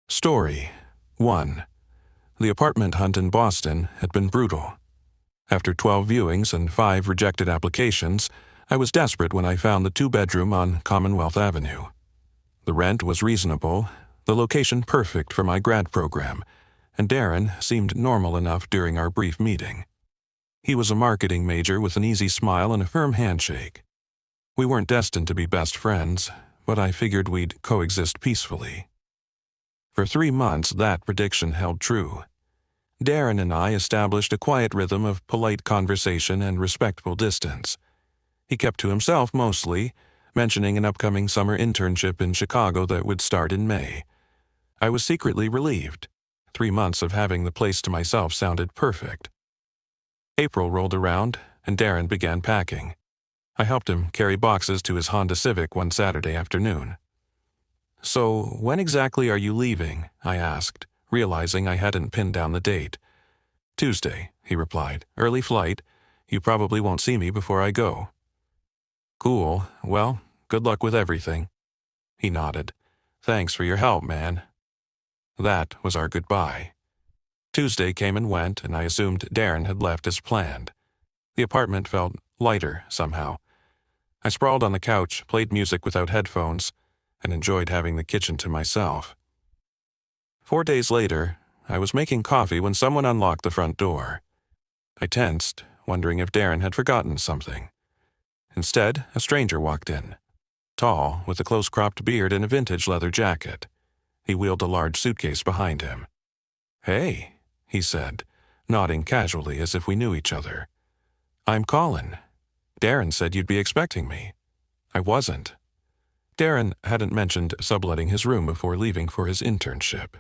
Story 1. The apartment hunt in Boston had been brutal. After 12 viewings and 5 rejected applications, I was desperate when I found the 2-bedroom on Commonwealth Avenue. The rent was reasonable, the location perfect for my grad program, and Darren seemed normal enough during our brief meeting. He was a marketing major with an easy smile and a firm handshake. We weren't destined to be best friends, but I figured we'd coexist peacefully. For 3 months, that prediction held true. Darren and I established a quiet rhythm of polite conversation and respectful distance. He kept to himself mostly, mentioning an upcoming summer internship in Chicago that would start in May. I was secretly relieved. 3 months of having the place to myself sounded perfect. April rolled around, and Darren began packing. I helped him carry boxes to his Honda Civic one Saturday afternoon. "So, when exactly are you leaving?" I asked, realizing I hadn't pinned down the date. "Tuesday," he replied. "Early flight. You probably won't see me before I go." "Cool. Well, good luck with everything." He nodded. "Thanks for your help, man." That was our goodbye. Tuesday came and went, and I assumed Darren had left as planned. The apartment felt lighter somehow. I sprawled on the couch, played music without headphones, and enjoyed having the kitchen to myself. 4 days later, I was making coffee when someone unlocked the front door. I tensed, wondering if Darren had forgotten something. Instead, a stranger walked in. Tall, with a close-cropped beard and a vintage leather jacket. He wheeled a large suitcase behind him. "Hey," he said, nodding casually as if we knew each other. "I'm Colin. Darren said you'd be expecting me." I wasn't. Darren hadn't mentioned subletting his room before leaving for his internship.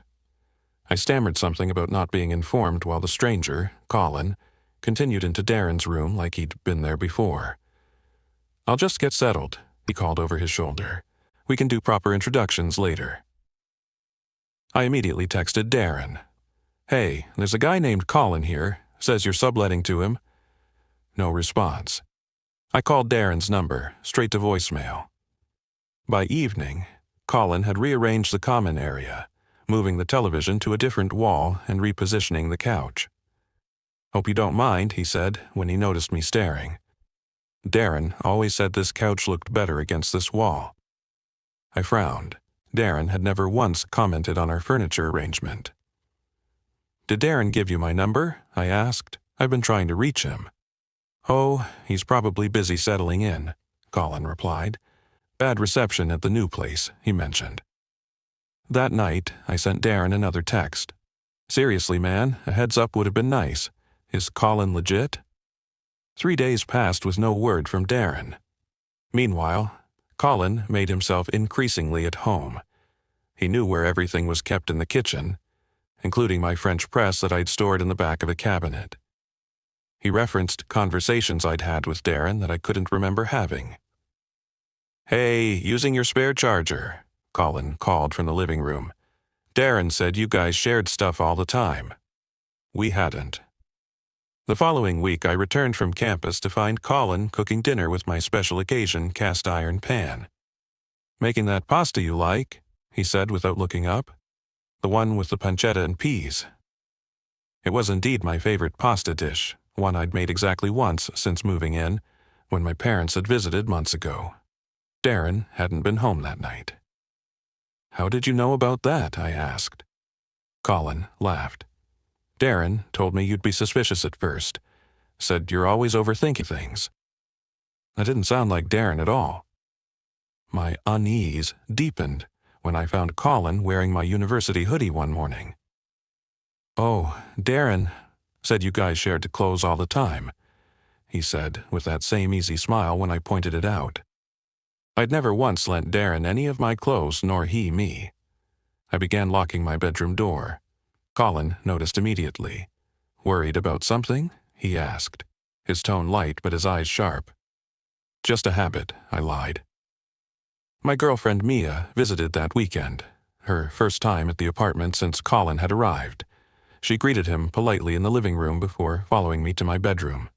I stammered something about not being informed while the stranger, Colin, continued into Darren's room like he'd been there before. "I'll just get settled," he called over his shoulder. "We can do proper introductions later." I immediately texted Darren. "Hey, there's a guy named Colin here. Says you're subletting to him." No response. I called Darren's number, straight to voicemail. By evening, Colin had rearranged the common area, moving the television to a different wall and repositioning the couch. "Hope you don't mind," he said when he noticed me staring. Darren always said this couch looked better against this wall. I frowned. Darren had never once commented on our furniture arrangement. "Did Darren give you my number?" I asked. "I've been trying to reach him." "Oh, he's probably busy settling in," Colin replied. "Bad reception at the new place," he mentioned. That night, I sent Darren another text. "Seriously, man, a heads up would have been nice. Is Colin legit?" 3 days passed with no word from Darren. Meanwhile, Colin made himself increasingly at home. He knew where everything was kept in the kitchen, including my French press that I'd stored in the back of a cabinet. He referenced conversations I'd had with Darren that I couldn't remember having. "Hey, using your spare charger," Colin called from the living room. "Darren said you guys shared stuff all the time." We hadn't. The following week, I returned from campus to find Colin cooking dinner with my special occasion cast-iron pan. "Making that pasta you like," he said without looking up. "The one with the pancetta and peas." It was indeed my favorite pasta dish, one I'd made exactly once since moving in, when my parents had visited months ago. Darren hadn't been home that night. "How did you know about that?" I asked. Colin laughed. "Darren told me you'd be suspicious at first. Said you're always overthinking things." That didn't sound like Darren at all. My unease deepened when I found Colin wearing my university hoodie one morning. "Oh, Darren said you guys shared clothes all the time," he said with that same easy smile when I pointed it out. I'd never once lent Darren any of my clothes, nor he me. I began locking my bedroom door. Colin noticed immediately. "Worried about something?" he asked, his tone light but his eyes sharp. "Just a habit," I lied. My girlfriend Mia visited that weekend, her first time at the apartment since Colin had arrived. She greeted him politely in the living room before following me to my bedroom.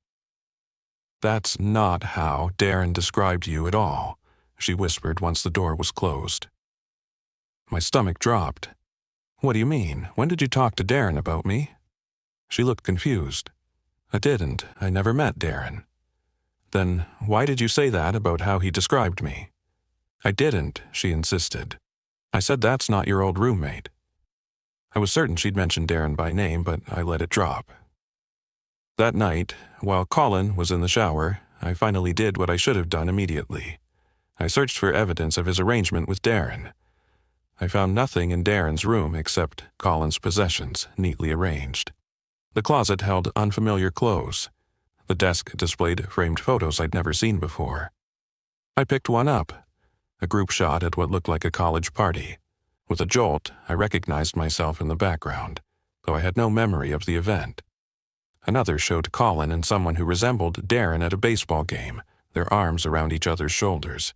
"That's not how Darren described you at all," she whispered once the door was closed. My stomach dropped. What do you mean? When did you talk to Darren about me? She looked confused. I didn't. I never met Darren. Then why did you say that about how he described me? I didn't, she insisted. I said that's not your old roommate. I was certain she'd mentioned Darren by name, but I let it drop. That night, while Colin was in the shower, I finally did what I should have done immediately. I searched for evidence of his arrangement with Darren. I found nothing in Darren's room except Colin's possessions, neatly arranged. The closet held unfamiliar clothes. The desk displayed framed photos I'd never seen before. I picked one up, a group shot at what looked like a college party. With a jolt, I recognized myself in the background, though I had no memory of the event. Another showed Colin and someone who resembled Darren at a baseball game, their arms around each other's shoulders.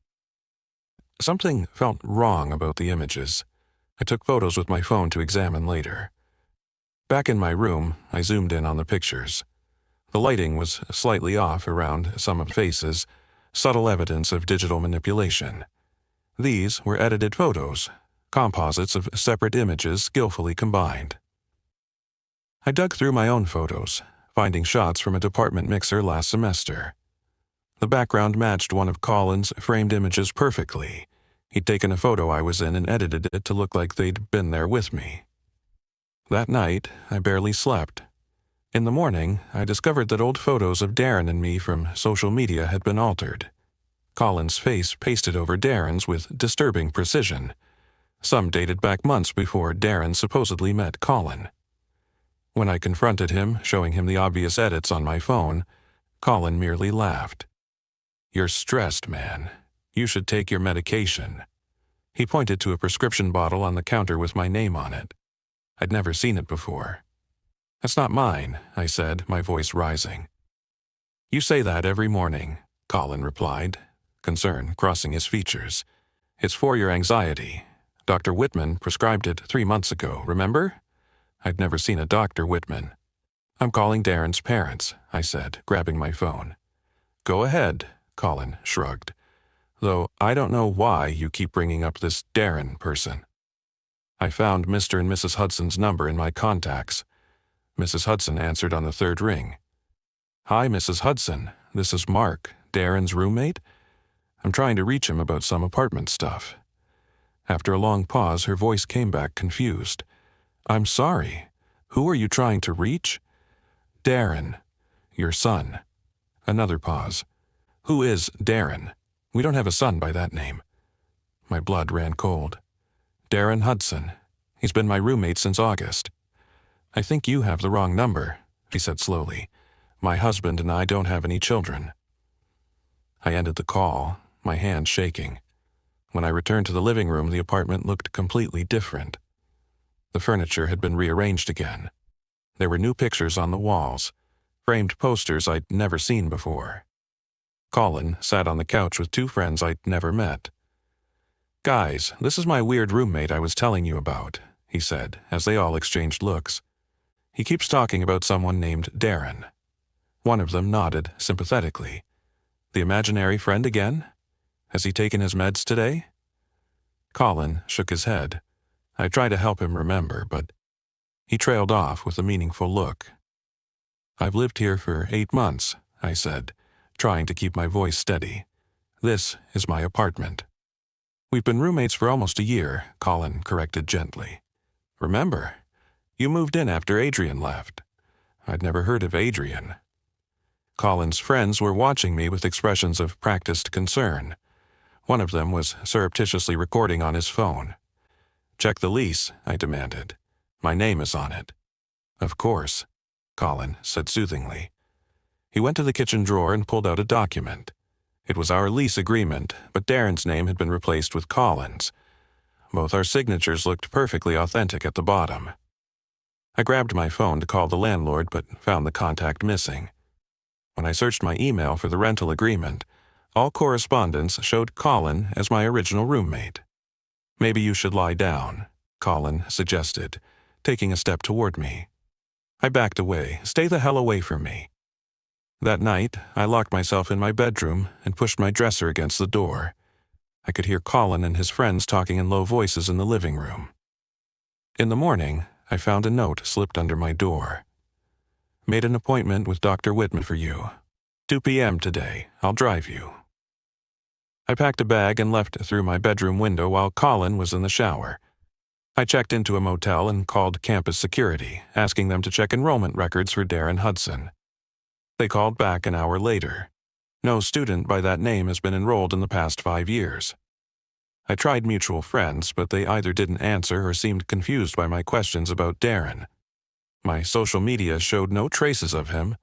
Something felt wrong about the images. I took photos with my phone to examine later. Back in my room, I zoomed in on the pictures. The lighting was slightly off around some of the faces, subtle evidence of digital manipulation. These were edited photos, composites of separate images skillfully combined. I dug through my own photos, finding shots from a department mixer last semester. The background matched one of Colin's framed images perfectly. He'd taken a photo I was in and edited it to look like they'd been there with me. That night, I barely slept. In the morning, I discovered that old photos of Darren and me from social media had been altered. Colin's face pasted over Darren's with disturbing precision. Some dated back months before Darren supposedly met Colin. When I confronted him, showing him the obvious edits on my phone, Colin merely laughed. "You're stressed, man. You should take your medication." He pointed to a prescription bottle on the counter with my name on it. I'd never seen it before. "That's not mine," I said, my voice rising. "You say that every morning," Colin replied, concern crossing his features. "It's for your anxiety. Dr. Whitman prescribed it 3 months ago, remember?" I'd never seen a Dr. Whitman. "I'm calling Darren's parents," I said, grabbing my phone. "Go ahead," Colin shrugged. "Though I don't know why you keep bringing up this Darren person." I found Mr. and Mrs. Hudson's number in my contacts. Mrs. Hudson answered on the third ring. "Hi, Mrs. Hudson. This is Mark, Darren's roommate. I'm trying to reach him about some apartment stuff." After a long pause, her voice came back confused. "I'm sorry. Who are you trying to reach?" "Darren, your son." Another pause. "Who is Darren? We don't have a son by that name." My blood ran cold. "Darren Hudson. He's been my roommate since August." "I think you have the wrong number," she said slowly. "My husband and I don't have any children." I ended the call, my hand shaking. When I returned to the living room, the apartment looked completely different. The furniture had been rearranged again. There were new pictures on the walls, framed posters I'd never seen before. Colin sat on the couch with 2 friends I'd never met. "Guys, this is my weird roommate I was telling you about," he said, as they all exchanged looks. "He keeps talking about someone named Darren." One of them nodded sympathetically. "The imaginary friend again? Has he taken his meds today?" Colin shook his head. I tried to help him remember, but he trailed off with a meaningful look. "I've lived here for 8 months," I said, trying to keep my voice steady. "This is my apartment." "We've been roommates for almost a year," Colin corrected gently. "Remember, you moved in after Adrian left." I'd never heard of Adrian. Colin's friends were watching me with expressions of practiced concern. One of them was surreptitiously recording on his phone. "Check the lease," I demanded. "My name is on it." "Of course," Colin said soothingly. He went to the kitchen drawer and pulled out a document. It was our lease agreement, but Darren's name had been replaced with Colin's. Both our signatures looked perfectly authentic at the bottom. I grabbed my phone to call the landlord, but found the contact missing. When I searched my email for the rental agreement, all correspondence showed Colin as my original roommate. "Maybe you should lie down," Colin suggested, taking a step toward me. I backed away. "Stay the hell away from me." That night, I locked myself in my bedroom and pushed my dresser against the door. I could hear Colin and his friends talking in low voices in the living room. In the morning, I found a note slipped under my door. Made an appointment with Dr. Whitman for you. 2 p.m. today. I'll drive you. I packed a bag and left through my bedroom window while Colin was in the shower. I checked into a motel and called campus security, asking them to check enrollment records for Darren Hudson. They called back an hour later. No student by that name has been enrolled in the past 5 years. I tried mutual friends, but they either didn't answer or seemed confused by my questions about Darren. My social media showed no traces of him.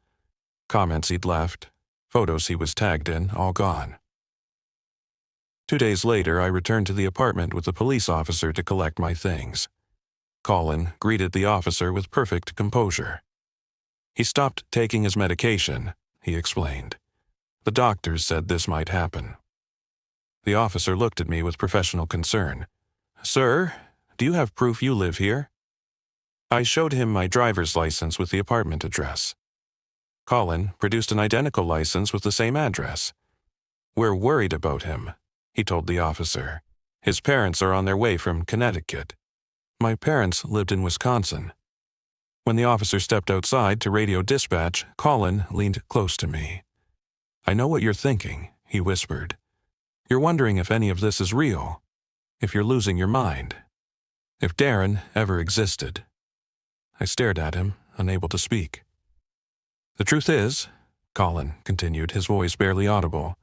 Comments he'd left, photos he was tagged in, all gone. 2 days later, I returned to the apartment with the police officer to collect my things. Colin greeted the officer with perfect composure. He stopped taking his medication, he explained. The doctors said this might happen. The officer looked at me with professional concern. Sir, do you have proof you live here? I showed him my driver's license with the apartment address. Colin produced an identical license with the same address. We're worried about him, he told the officer. His parents are on their way from Connecticut. My parents lived in Wisconsin. When the officer stepped outside to radio dispatch, Colin leaned close to me. I know what you're thinking, he whispered. You're wondering if any of this is real, if you're losing your mind, if Darren ever existed. I stared at him, unable to speak. The truth is, Colin continued, his voice barely audible,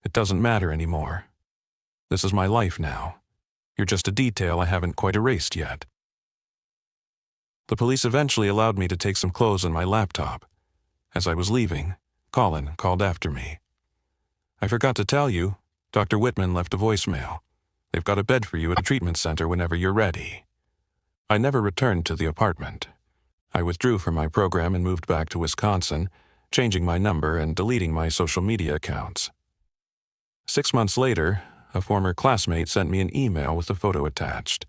it doesn't matter anymore. This is my life now. You're just a detail I haven't quite erased yet. The police eventually allowed me to take some clothes and my laptop. As I was leaving, Colin called after me. I forgot to tell you, Dr. Whitman left a voicemail. They've got a bed for you at the treatment center whenever you're ready. I never returned to the apartment. I withdrew from my program and moved back to Wisconsin, changing my number and deleting my social media accounts. 6 months later, a former classmate sent me an email with a photo attached.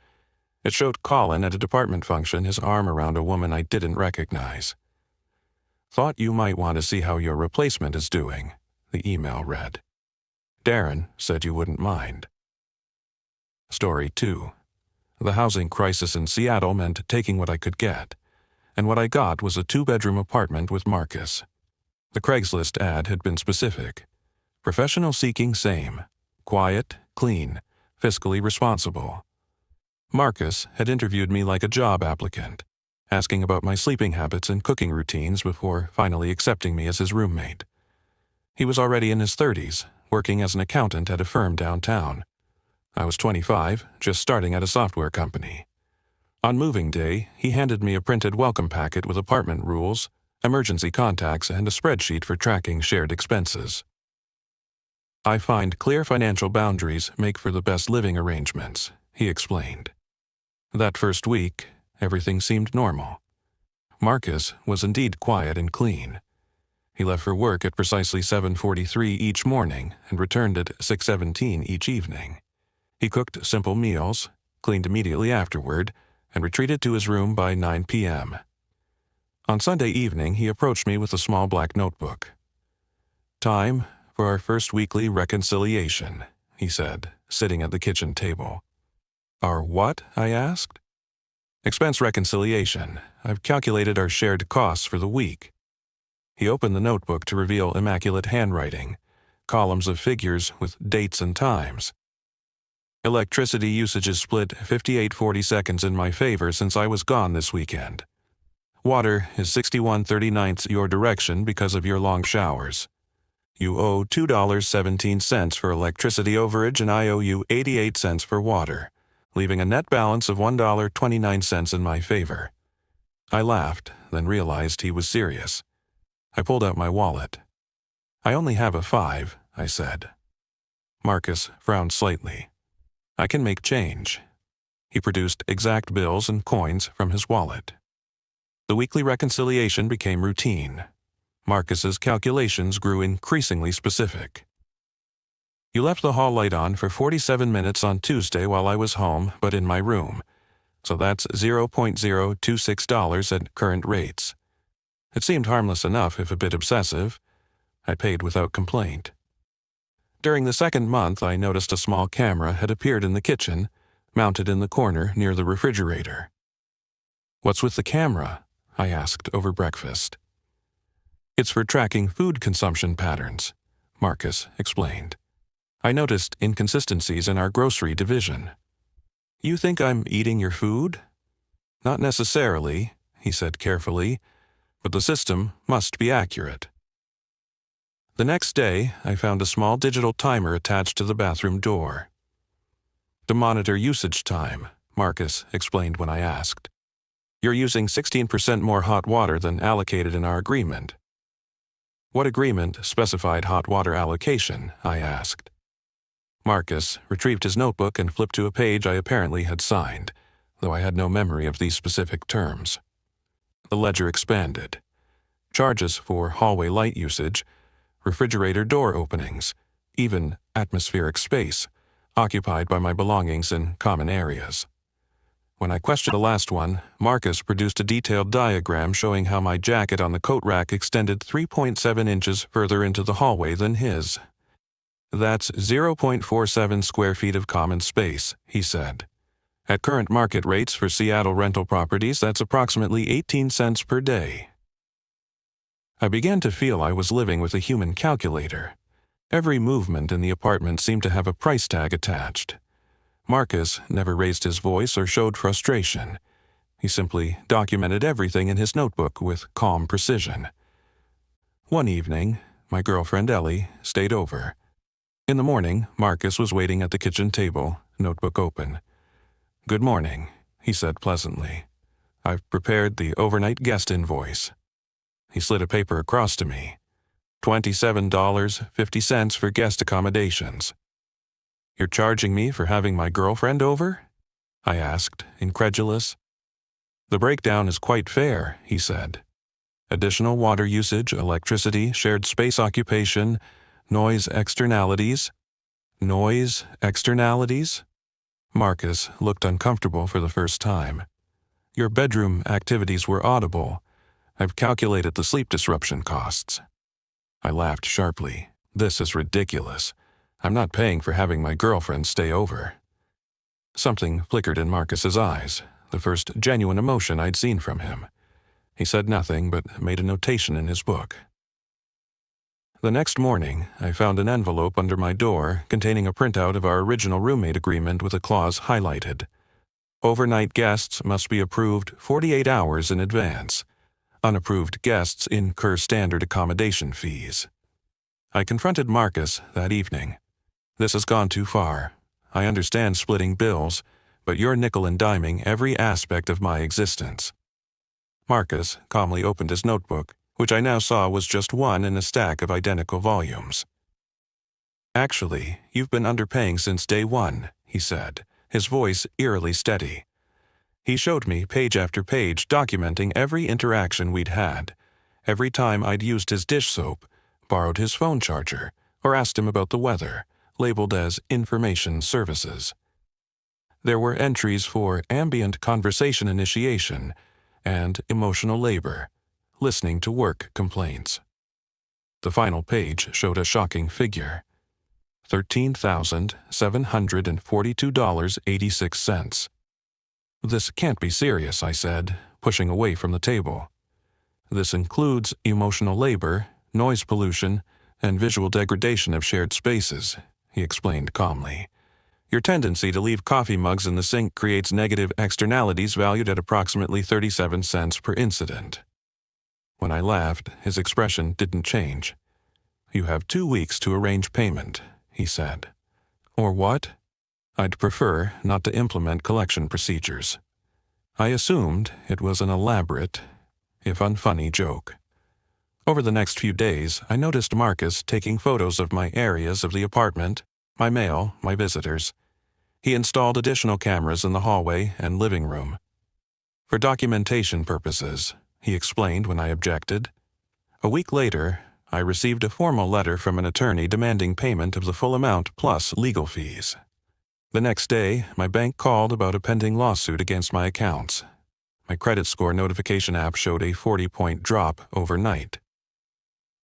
It showed Colin at a department function, his arm around a woman I didn't recognize. Thought you might want to see how your replacement is doing, the email read. Darren said you wouldn't mind. Story 2. The housing crisis in Seattle meant taking what I could get, and what I got was a 2-bedroom apartment with Marcus. The Craigslist ad had been specific. Professional seeking same. Quiet, clean, fiscally responsible. Marcus had interviewed me like a job applicant, asking about my sleeping habits and cooking routines before finally accepting me as his roommate. He was already in his 30s, working as an accountant at a firm downtown. I was 25, just starting at a software company. On moving day, he handed me a printed welcome packet with apartment rules, emergency contacts, and a spreadsheet for tracking shared expenses. I find clear financial boundaries make for the best living arrangements, he explained. That first week, everything seemed normal. Marcus was indeed quiet and clean. He left for work at precisely 7:43 each morning and returned at 6:17 each evening. He cooked simple meals, cleaned immediately afterward, and retreated to his room by 9 p.m. On Sunday evening, he approached me with a small black notebook. Time for our first weekly reconciliation, he said, sitting at the kitchen table. Our what? I asked. Expense reconciliation. I've calculated our shared costs for the week. He opened the notebook to reveal immaculate handwriting, columns of figures with dates and times. Electricity usage is split 58/40 seconds in my favor since I was gone this weekend. Water is 61/39 your direction because of your long showers. You owe $2.17 for electricity overage and I owe you 88 cents for water, leaving a net balance of $1.29 in my favor. I laughed, then realized he was serious. I pulled out my wallet. I only have a 5, I said. Marcus frowned slightly. I can make change. He produced exact bills and coins from his wallet. The weekly reconciliation became routine. Marcus's calculations grew increasingly specific. You left the hall light on for 47 minutes on Tuesday while I was home, but in my room. So that's $0.026 at current rates. It seemed harmless enough, if a bit obsessive. I paid without complaint. During the second month, I noticed a small camera had appeared in the kitchen, mounted in the corner near the refrigerator. "What's with the camera?" I asked over breakfast. "It's for tracking food consumption patterns," Marcus explained. "I noticed inconsistencies in our grocery division." "You think I'm eating your food?" "Not necessarily," he said carefully, "but the system must be accurate." The next day, I found a small digital timer attached to the bathroom door. "To monitor usage time," Marcus explained when I asked. "You're using 16% more hot water than allocated in our agreement." "What agreement specified hot water allocation?" I asked. Marcus retrieved his notebook and flipped to a page I apparently had signed, though I had no memory of these specific terms. The ledger expanded. Charges for hallway light usage, refrigerator door openings, even atmospheric space, occupied by my belongings in common areas. When I questioned the last one, Marcus produced a detailed diagram showing how my jacket on the coat rack extended 3.7 inches further into the hallway than his. "That's 0.47 square feet of common space," he said. "At current market rates for Seattle rental properties, that's approximately 18 cents per day." I began to feel I was living with a human calculator. Every movement in the apartment seemed to have a price tag attached. Marcus never raised his voice or showed frustration. He simply documented everything in his notebook with calm precision. One evening, my girlfriend Ellie stayed over. In the morning, Marcus was waiting at the kitchen table, notebook open. "Good morning," he said pleasantly. "I've prepared the overnight guest invoice." He slid a paper across to me. $27.50 for guest accommodations. "You're charging me for having my girlfriend over?" I asked, incredulous. "The breakdown is quite fair," he said. "Additional water usage, electricity, shared space occupation, noise externalities." "Noise externalities?" Marcus looked uncomfortable for the first time. "Your bedroom activities were audible. I've calculated the sleep disruption costs." I laughed sharply. "This is ridiculous. I'm not paying for having my girlfriend stay over." Something flickered in Marcus's eyes, the first genuine emotion I'd seen from him. He said nothing but made a notation in his book. The next morning, I found an envelope under my door containing a printout of our original roommate agreement with a clause highlighted. "Overnight guests must be approved 48 hours in advance. Unapproved guests incur standard accommodation fees." I confronted Marcus that evening. "This has gone too far. I understand splitting bills, but you're nickel and diming every aspect of my existence." Marcus calmly opened his notebook, which I now saw was just one in a stack of identical volumes. "Actually, you've been underpaying since day one," he said, his voice eerily steady. He showed me page after page documenting every interaction we'd had, every time I'd used his dish soap, borrowed his phone charger, or asked him about the weather, labeled as information services. There were entries for ambient conversation initiation and emotional labor, listening to work complaints. The final page showed a shocking figure: $13,742.86. "This can't be serious," I said, pushing away from the table. "This includes emotional labor, noise pollution, and visual degradation of shared spaces," he explained calmly. "Your tendency to leave coffee mugs in the sink creates negative externalities valued at approximately 37 cents per incident." When I laughed, his expression didn't change. "You have 2 weeks to arrange payment," he said. "Or what?" "I'd prefer not to implement collection procedures." I assumed it was an elaborate, if unfunny, joke. Over the next few days, I noticed Marcus taking photos of my areas of the apartment, my mail, my visitors. He installed additional cameras in the hallway and living room. "For documentation purposes," he explained when I objected. A week later, I received a formal letter from an attorney demanding payment of the full amount plus legal fees. The next day, my bank called about a pending lawsuit against my accounts. My credit score notification app showed a 40-point drop overnight.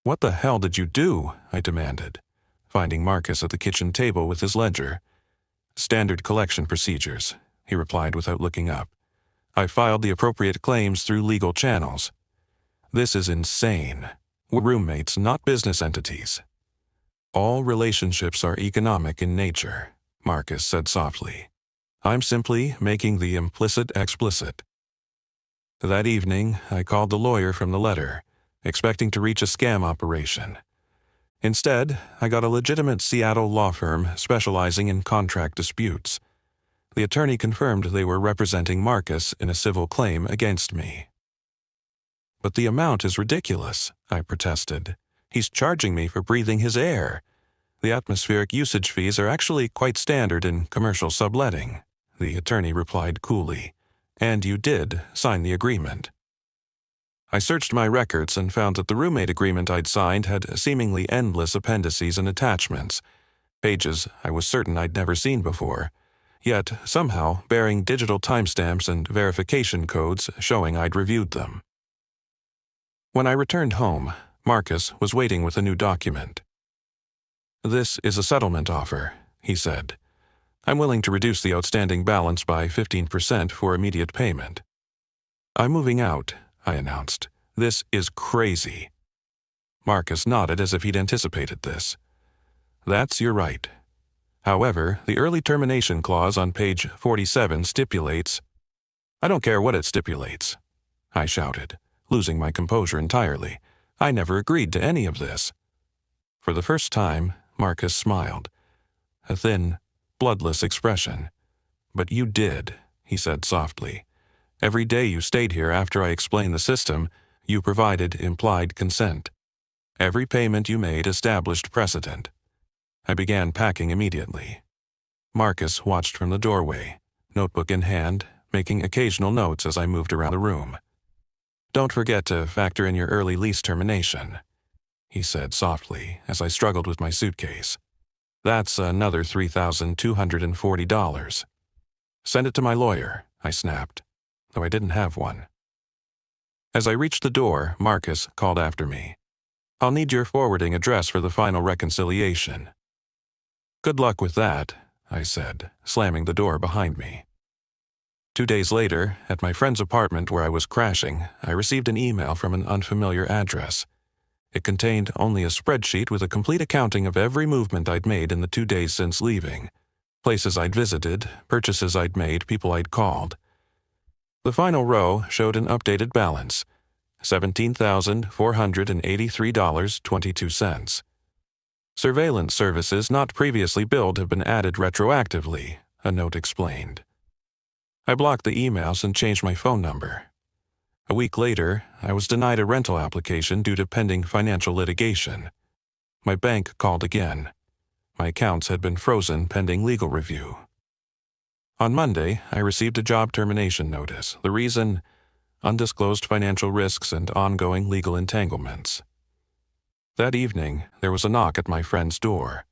"What the hell did you do?" I demanded, finding Marcus at the kitchen table with his ledger. Standard collection procedures, he replied without looking up. I filed the appropriate claims through legal channels. This is insane. We're roommates, not business entities. All relationships are economic in nature, Marcus said softly. I'm simply making the implicit explicit. That evening, I called the lawyer from the letter, expecting to reach a scam operation. Instead, I got a legitimate Seattle law firm specializing in contract disputes. The attorney confirmed they were representing Marcus in a civil claim against me. But the amount is ridiculous, I protested. He's charging me for breathing his air. The atmospheric usage fees are actually quite standard in commercial subletting, the attorney replied coolly. And you did sign the agreement. I searched my records and found that the roommate agreement I'd signed had seemingly endless appendices and attachments, pages I was certain I'd never seen before, yet somehow bearing digital timestamps and verification codes showing I'd reviewed them. When I returned home, Marcus was waiting with a new document. This is a settlement offer, he said. I'm willing to reduce the outstanding balance by 15% for immediate payment. I'm moving out, I announced. This is crazy. Marcus nodded as if he'd anticipated this. That's your right. However, the early termination clause on page 47 stipulates— I don't care what it stipulates, I shouted, losing my composure entirely. I never agreed to any of this. For the first time, Marcus smiled. A thin, bloodless expression. But you did, he said softly. Every day you stayed here after I explained the system, you provided implied consent. Every payment you made established precedent. I began packing immediately. Marcus watched from the doorway, notebook in hand, making occasional notes as I moved around the room. Don't forget to factor in your early lease termination, he said softly as I struggled with my suitcase. That's another $3,240. Send it to my lawyer, I snapped, though I didn't have one. As I reached the door, Marcus called after me. I'll need your forwarding address for the final reconciliation. Good luck with that, I said, slamming the door behind me. 2 days later, at my friend's apartment where I was crashing, I received an email from an unfamiliar address. It contained only a spreadsheet with a complete accounting of every movement I'd made in the 2 days since leaving. Places I'd visited, purchases I'd made, people I'd called. The final row showed an updated balance, $17,483.22. Surveillance services not previously billed have been added retroactively, a note explained. I blocked the emails and changed my phone number. A week later, I was denied a rental application due to pending financial litigation. My bank called again. My accounts had been frozen pending legal review. On Monday, I received a job termination notice. The reason? Undisclosed financial risks and ongoing legal entanglements. That evening, there was a knock at my friend's door.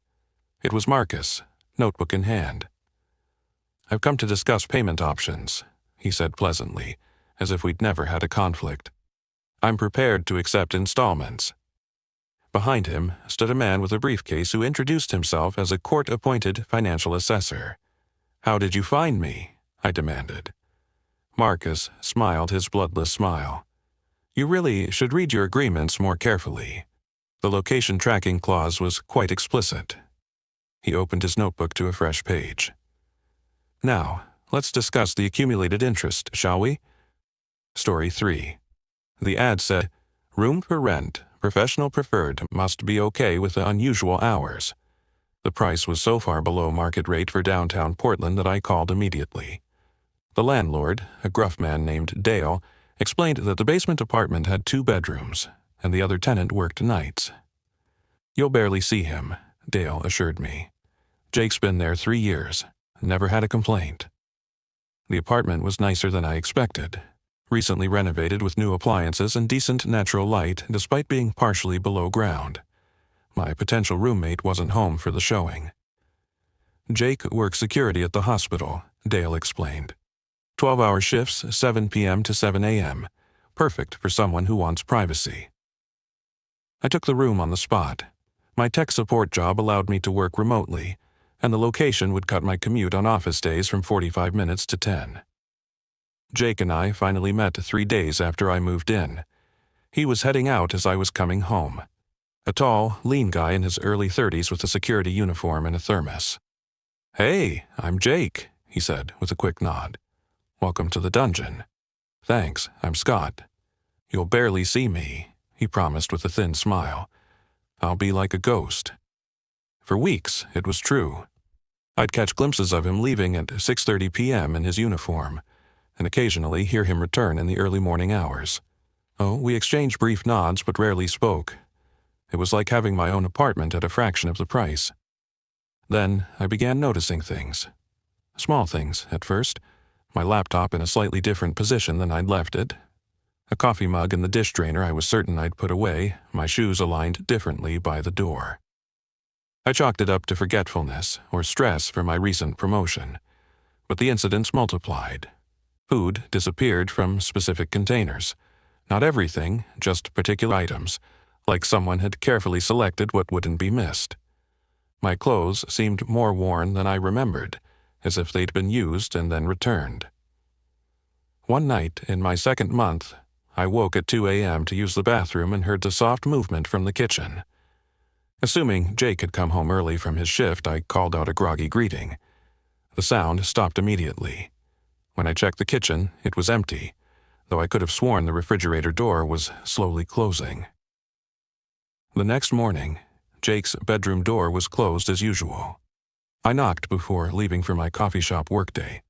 It was Marcus, notebook in hand. I've come to discuss payment options, he said pleasantly, as if we'd never had a conflict. I'm prepared to accept installments. Behind him stood a man with a briefcase who introduced himself as a court-appointed financial assessor. How did you find me? I demanded. Marcus smiled his bloodless smile. You really should read your agreements more carefully. The location tracking clause was quite explicit. He opened his notebook to a fresh page. Now, let's discuss the accumulated interest, shall we? Story 3. The ad said, room for rent, professional preferred, must be okay with the unusual hours. The price was so far below market rate for downtown Portland that I called immediately. The landlord, a gruff man named Dale, explained that the basement apartment had 2 bedrooms, and the other tenant worked nights. You'll barely see him, Dale assured me. Jake's been there 3 years. Never had a complaint. The apartment was nicer than I expected, recently renovated with new appliances and decent natural light despite being partially below ground. My potential roommate wasn't home for the showing. Jake works security at the hospital, Dale explained. 12-hour shifts, 7 p.m. to 7 a.m., perfect for someone who wants privacy. I took the room on the spot. My tech support job allowed me to work remotely, and the location would cut my commute on office days from 45 minutes to 10. Jake and I finally met 3 days after I moved in. He was heading out as I was coming home. A tall, lean guy in his early 30s with a security uniform and a thermos. "Hey, I'm Jake," he said with a quick nod. "Welcome to the dungeon." "Thanks, I'm Scott." "You'll barely see me," he promised with a thin smile. "I'll be like a ghost." For weeks, it was true. I'd catch glimpses of him leaving at 6:30 p.m. in his uniform, and occasionally hear him return in the early morning hours. Oh, we exchanged brief nods but rarely spoke. It was like having my own apartment at a fraction of the price. Then I began noticing things. Small things, at first. My laptop in a slightly different position than I'd left it. A coffee mug in the dish drainer I was certain I'd put away, my shoes aligned differently by the door. I chalked it up to forgetfulness or stress for my recent promotion. But the incidents multiplied. Food disappeared from specific containers. Not everything, just particular items, like someone had carefully selected what wouldn't be missed. My clothes seemed more worn than I remembered, as if they'd been used and then returned. One night, in my second month, I woke at 2 a.m. to use the bathroom and heard a soft movement from the kitchen. Assuming Jake had come home early from his shift, I called out a groggy greeting. The sound stopped immediately. When I checked the kitchen, it was empty, though I could have sworn the refrigerator door was slowly closing. The next morning, Jake's bedroom door was closed as usual. I knocked before leaving for my coffee shop workday.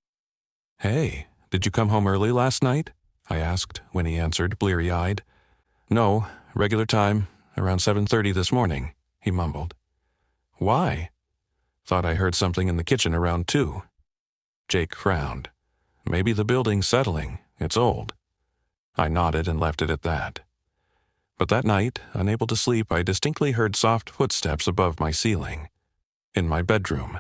"Hey, did you come home early last night?" I asked when he answered, bleary-eyed. "No, regular time, around 7:30 this morning," he mumbled. "Why?" "Thought I heard something in the kitchen around 2. Jake frowned. "Maybe the building's settling. It's old." I nodded and left it at that. But that night, unable to sleep, I distinctly heard soft footsteps above my ceiling. In my bedroom.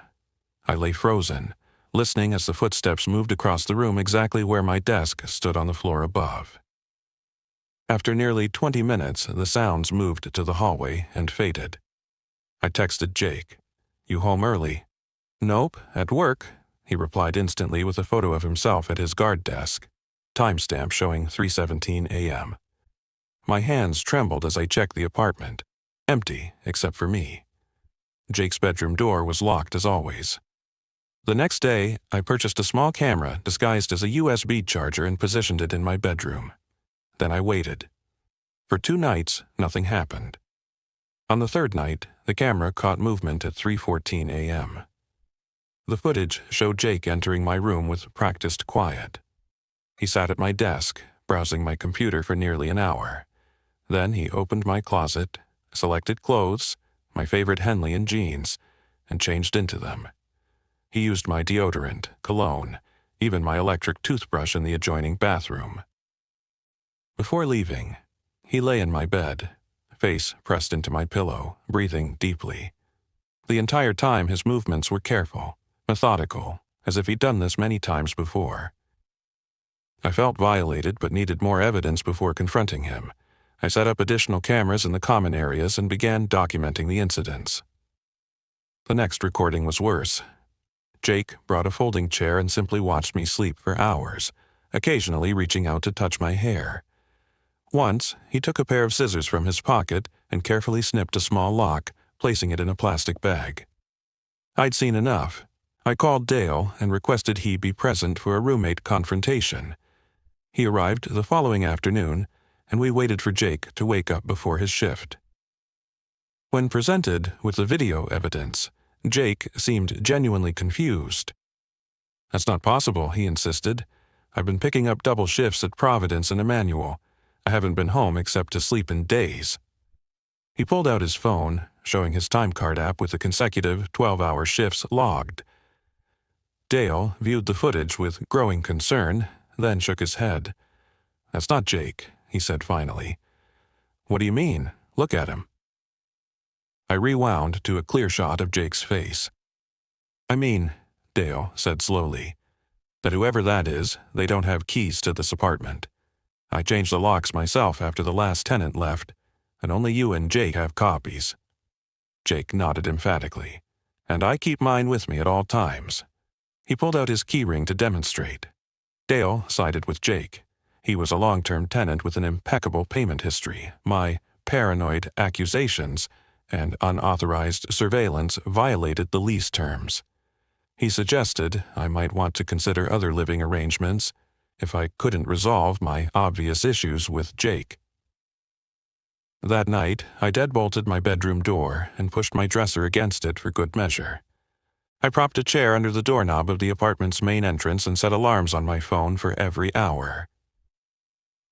I lay frozen, listening as the footsteps moved across the room exactly where my desk stood on the floor above. After nearly 20 minutes, the sounds moved to the hallway and faded. I texted Jake. "You home early?" "Nope, at work," he replied instantly with a photo of himself at his guard desk. Timestamp showing 3:17 a.m. My hands trembled as I checked the apartment. Empty, except for me. Jake's bedroom door was locked as always. The next day, I purchased a small camera disguised as a USB charger and positioned it in my bedroom. Then I waited. For 2 nights, nothing happened. On the third night, the camera caught movement at 3:14 a.m. The footage showed Jake entering my room with practiced quiet. He sat at my desk, browsing my computer for nearly an hour. Then he opened my closet, selected clothes, my favorite Henley and jeans, and changed into them. He used my deodorant, cologne, even my electric toothbrush in the adjoining bathroom. Before leaving, he lay in my bed, face pressed into my pillow, breathing deeply. The entire time his movements were careful, methodical, as if he'd done this many times before. I felt violated but needed more evidence before confronting him. I set up additional cameras in the common areas and began documenting the incidents. The next recording was worse. Jake brought a folding chair and simply watched me sleep for hours, occasionally reaching out to touch my hair. Once, he took a pair of scissors from his pocket and carefully snipped a small lock, placing it in a plastic bag. I'd seen enough. I called Dale and requested he be present for a roommate confrontation. He arrived the following afternoon, and we waited for Jake to wake up before his shift. When presented with the video evidence, Jake seemed genuinely confused. "That's not possible," he insisted. "I've been picking up double shifts at Providence and Emmanuel. I haven't been home except to sleep in days." He pulled out his phone, showing his time card app with the consecutive 12-hour shifts logged. Dale viewed the footage with growing concern, then shook his head. "That's not Jake," he said finally. "What do you mean? Look at him." I rewound to a clear shot of Jake's face. "I mean," Dale said slowly, "that whoever that is, they don't have keys to this apartment. I changed the locks myself after the last tenant left, and only you and Jake have copies." Jake nodded emphatically. and I keep mine with me at all times." He pulled out his keyring to demonstrate. Dale sided with Jake. He was a long-term tenant with an impeccable payment history. My paranoid accusations and unauthorized surveillance violated the lease terms. He suggested I might want to consider other living arrangements if I couldn't resolve my obvious issues with Jake. That night, I deadbolted my bedroom door and pushed my dresser against it for good measure. I propped a chair under the doorknob of the apartment's main entrance and set alarms on my phone for every hour.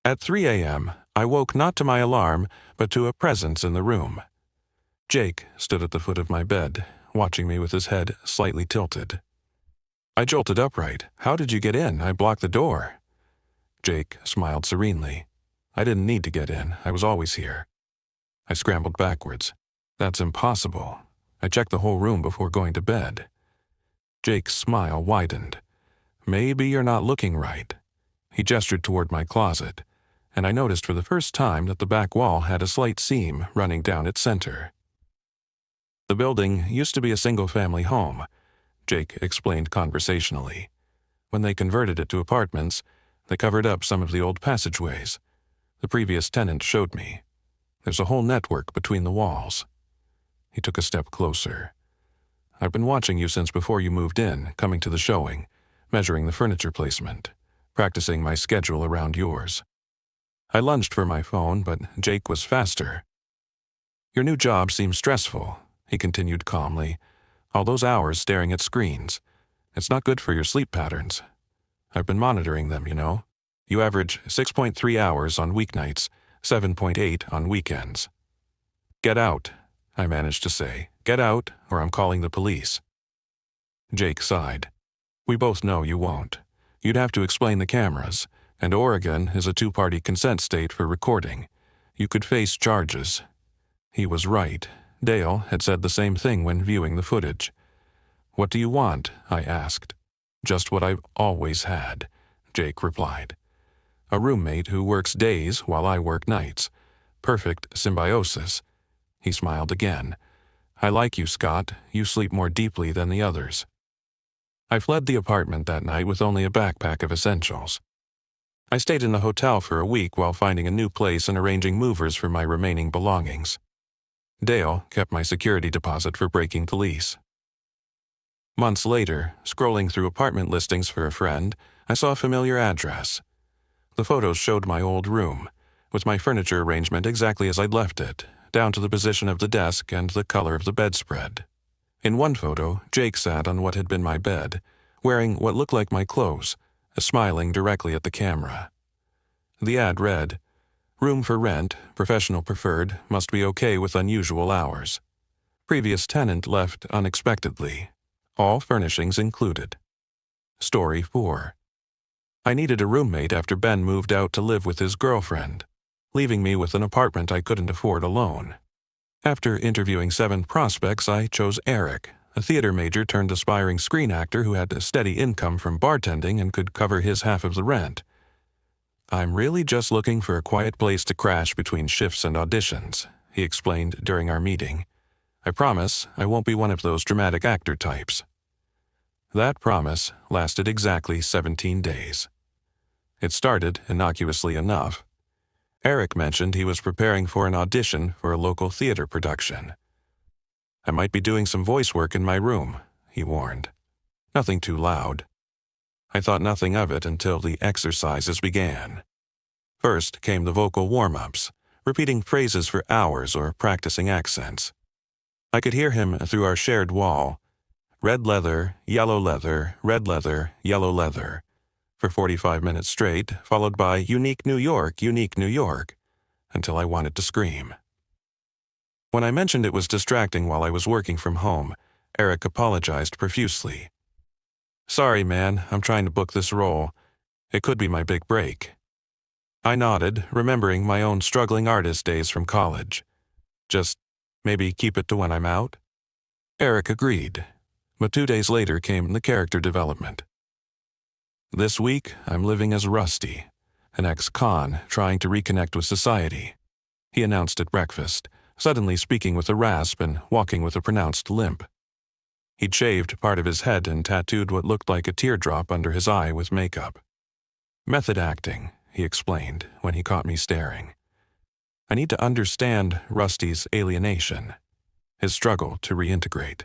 At 3 a.m., I woke not to my alarm, but to a presence in the room. Jake stood at the foot of my bed, watching me with his head slightly tilted. I jolted upright. "How did you get in? I blocked the door." Jake smiled serenely. "I didn't need to get in. I was always here." I scrambled backwards. "That's impossible. I checked the whole room before going to bed." Jake's smile widened. "Maybe you're not looking right." He gestured toward my closet, and I noticed for the first time that the back wall had a slight seam running down its center. "The building used to be a single-family home," Jake explained conversationally. "When they converted it to apartments, they covered up some of the old passageways. The previous tenant showed me. There's a whole network between the walls." He took a step closer. "I've been watching you since before you moved in, coming to the showing, measuring the furniture placement, practicing my schedule around yours." I lunged for my phone, but Jake was faster. "Your new job seems stressful," he continued calmly. "All those hours staring at screens. It's not good for your sleep patterns. I've been monitoring them, you know. You average 6.3 hours on weeknights, 7.8 on weekends." "Get out," I managed to say. "Get out, or I'm calling the police." Jake sighed. "We both know you won't. You'd have to explain the cameras, and Oregon is a two-party consent state for recording. You could face charges." He was right. Dale had said the same thing when viewing the footage. "What do you want?" I asked. "Just what I've always had," Jake replied. "A roommate who works days while I work nights. Perfect symbiosis." He smiled again. "I like you, Scott. You sleep more deeply than the others." I fled the apartment that night with only a backpack of essentials. I stayed in the hotel for a week while finding a new place and arranging movers for my remaining belongings. Dale kept my security deposit for breaking the lease. Months later, scrolling through apartment listings for a friend, I saw a familiar address. The photos showed my old room, with my furniture arrangement exactly as I'd left it, down to the position of the desk and the color of the bedspread. In one photo, Jake sat on what had been my bed, wearing what looked like my clothes, smiling directly at the camera. The ad read, "Room for rent, professional preferred, must be okay with unusual hours. Previous tenant left unexpectedly. All furnishings included." Story 4. I needed a roommate after Ben moved out to live with his girlfriend, leaving me with an apartment I couldn't afford alone. After interviewing 7 prospects, I chose Eric, a theater major turned aspiring screen actor who had a steady income from bartending and could cover his half of the rent. "I'm really just looking for a quiet place to crash between shifts and auditions," he explained during our meeting. "I promise I won't be one of those dramatic actor types." That promise lasted exactly 17 days. It started innocuously enough. Eric mentioned he was preparing for an audition for a local theater production. "I might be doing some voice work in my room," he warned. "Nothing too loud." I thought nothing of it until the exercises began. First came the vocal warm-ups, repeating phrases for hours or practicing accents. I could hear him through our shared wall. Red leather, yellow leather, red leather, yellow leather, for 45 minutes straight, followed by unique New York, until I wanted to scream. When I mentioned it was distracting while I was working from home, Eric apologized profusely. "Sorry, man, I'm trying to book this role. It could be my big break." I nodded, remembering my own struggling artist days from college. "Just maybe keep it to when I'm out?" Eric agreed, but 2 days later came the character development. "This week, I'm living as Rusty, an ex-con trying to reconnect with society," he announced at breakfast, suddenly speaking with a rasp and walking with a pronounced limp. He'd shaved part of his head and tattooed what looked like a teardrop under his eye with makeup. Method acting, he explained when he caught me staring. I need to understand Rusty's alienation, his struggle to reintegrate.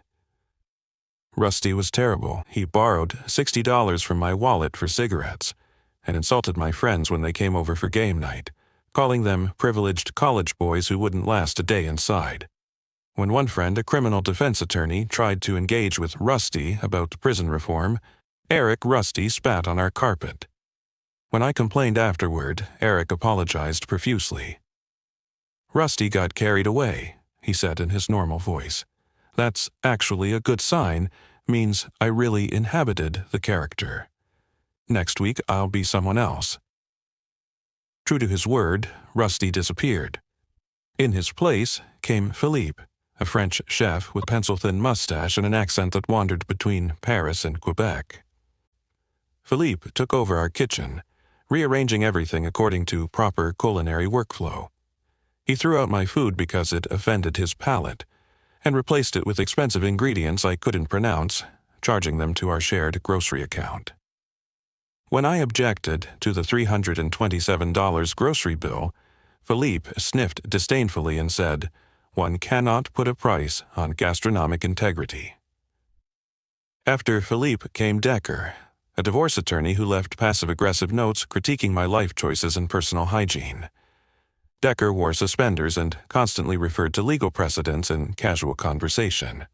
Rusty was terrible. He borrowed $60 from my wallet for cigarettes and insulted my friends when they came over for game night, calling them privileged college boys who wouldn't last a day inside. When one friend, a criminal defense attorney, tried to engage with Rusty about prison reform, Eric Rusty spat on our carpet. When I complained afterward, Eric apologized profusely. Rusty got carried away, he said in his normal voice. That's actually a good sign, means I really inhabited the character. Next week I'll be someone else. True to his word, Rusty disappeared. In his place came Philippe, a French chef with pencil-thin mustache and an accent that wandered between Paris and Quebec. Philippe took over our kitchen, rearranging everything according to proper culinary workflow. He threw out my food because it offended his palate, and replaced it with expensive ingredients I couldn't pronounce, charging them to our shared grocery account. When I objected to the $327 grocery bill, Philippe sniffed disdainfully and said, "One cannot put a price on gastronomic integrity." After Philippe came Decker, a divorce attorney who left passive-aggressive notes critiquing my life choices and personal hygiene. Decker wore suspenders and constantly referred to legal precedents in casual conversation.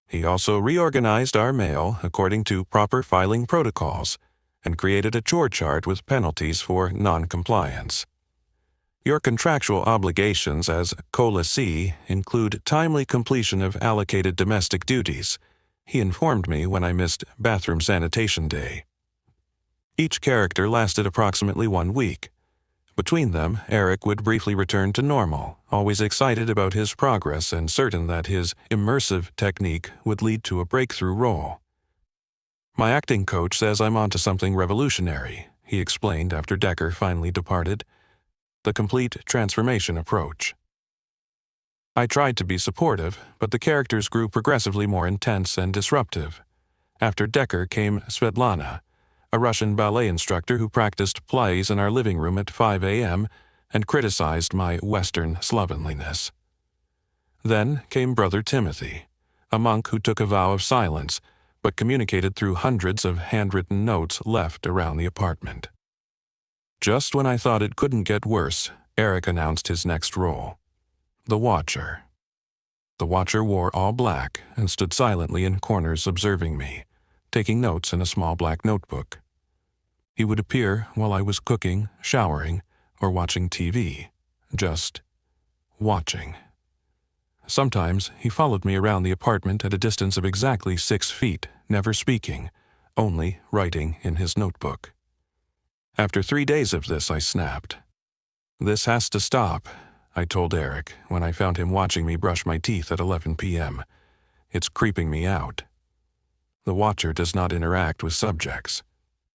He also reorganized our mail according to proper filing protocols and created a chore chart with penalties for non-compliance. Your contractual obligations as co-lessee include timely completion of allocated domestic duties, he informed me when I missed bathroom sanitation day. Each character lasted approximately 1 week. Between them, Eric would briefly return to normal, always excited about his progress and certain that his immersive technique would lead to a breakthrough role. My acting coach says I'm onto something revolutionary, he explained after Decker finally departed. The complete transformation approach. I tried to be supportive, but the characters grew progressively more intense and disruptive. After Decker came Svetlana, a Russian ballet instructor who practiced plays in our living room at 5 a.m. and criticized my Western slovenliness. Then came Brother Timothy, a monk who took a vow of silence, but communicated through hundreds of handwritten notes left around the apartment. Just when I thought it couldn't get worse, Eric announced his next role. The Watcher. The Watcher wore all black and stood silently in corners observing me, taking notes in a small black notebook. He would appear while I was cooking, showering, or watching TV, just watching. Sometimes he followed me around the apartment at a distance of exactly 6 feet, never speaking, only writing in his notebook. After 3 days of this, I snapped. "This has to stop," I told Eric when I found him watching me brush my teeth at 11 p.m. "It's creeping me out." "The Watcher does not interact with subjects,"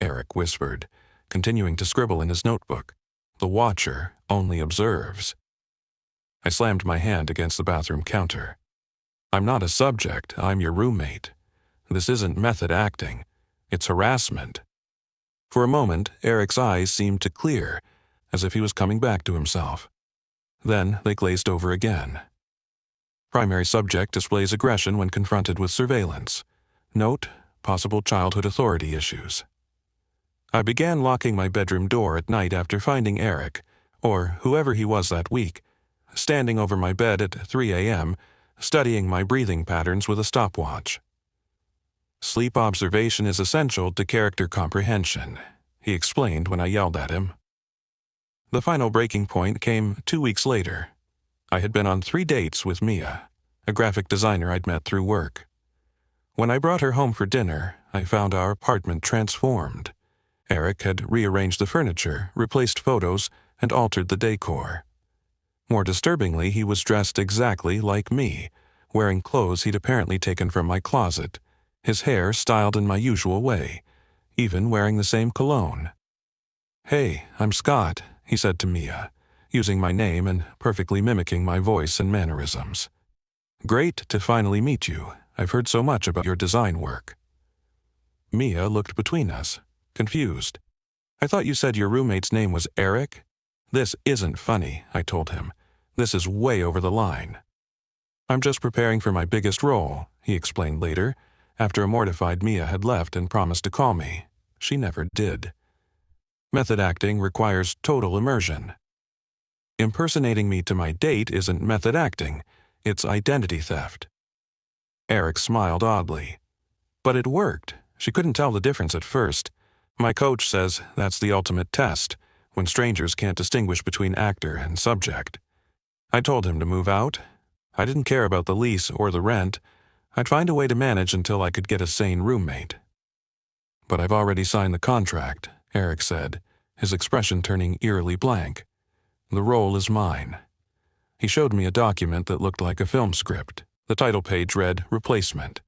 Eric whispered, continuing to scribble in his notebook. "The Watcher only observes." I slammed my hand against the bathroom counter. "I'm not a subject, I'm your roommate. This isn't method acting, it's harassment." For a moment, Eric's eyes seemed to clear, as if he was coming back to himself. Then they glazed over again. Primary subject displays aggression when confronted with surveillance. Note, possible childhood authority issues. I began locking my bedroom door at night after finding Eric, or whoever he was that week, standing over my bed at 3 a.m., studying my breathing patterns with a stopwatch. "Sleep observation is essential to character comprehension," he explained when I yelled at him. The final breaking point came 2 weeks later. I had been on 3 dates with Mia, a graphic designer I'd met through work. When I brought her home for dinner, I found our apartment transformed. Eric had rearranged the furniture, replaced photos, and altered the decor. More disturbingly, he was dressed exactly like me, wearing clothes he'd apparently taken from my closet, his hair styled in my usual way, even wearing the same cologne. "Hey, I'm Scott," he said to Mia, using my name and perfectly mimicking my voice and mannerisms. "Great to finally meet you. I've heard so much about your design work." Mia looked between us, confused. "I thought you said your roommate's name was Eric?" "This isn't funny," I told him. "This is way over the line." "I'm just preparing for my biggest role," he explained later, after a mortified Mia had left and promised to call me. She never did. Method acting requires total immersion. Impersonating me to my date isn't method acting, it's identity theft. Eric smiled oddly. "But it worked. She couldn't tell the difference at first. My coach says that's the ultimate test, when strangers can't distinguish between actor and subject." I told him to move out. I didn't care about the lease or the rent. I'd find a way to manage until I could get a sane roommate. "But I've already signed the contract," Eric said, his expression turning eerily blank. "The role is mine." He showed me a document that looked like a film script. The title page read, "Replacement."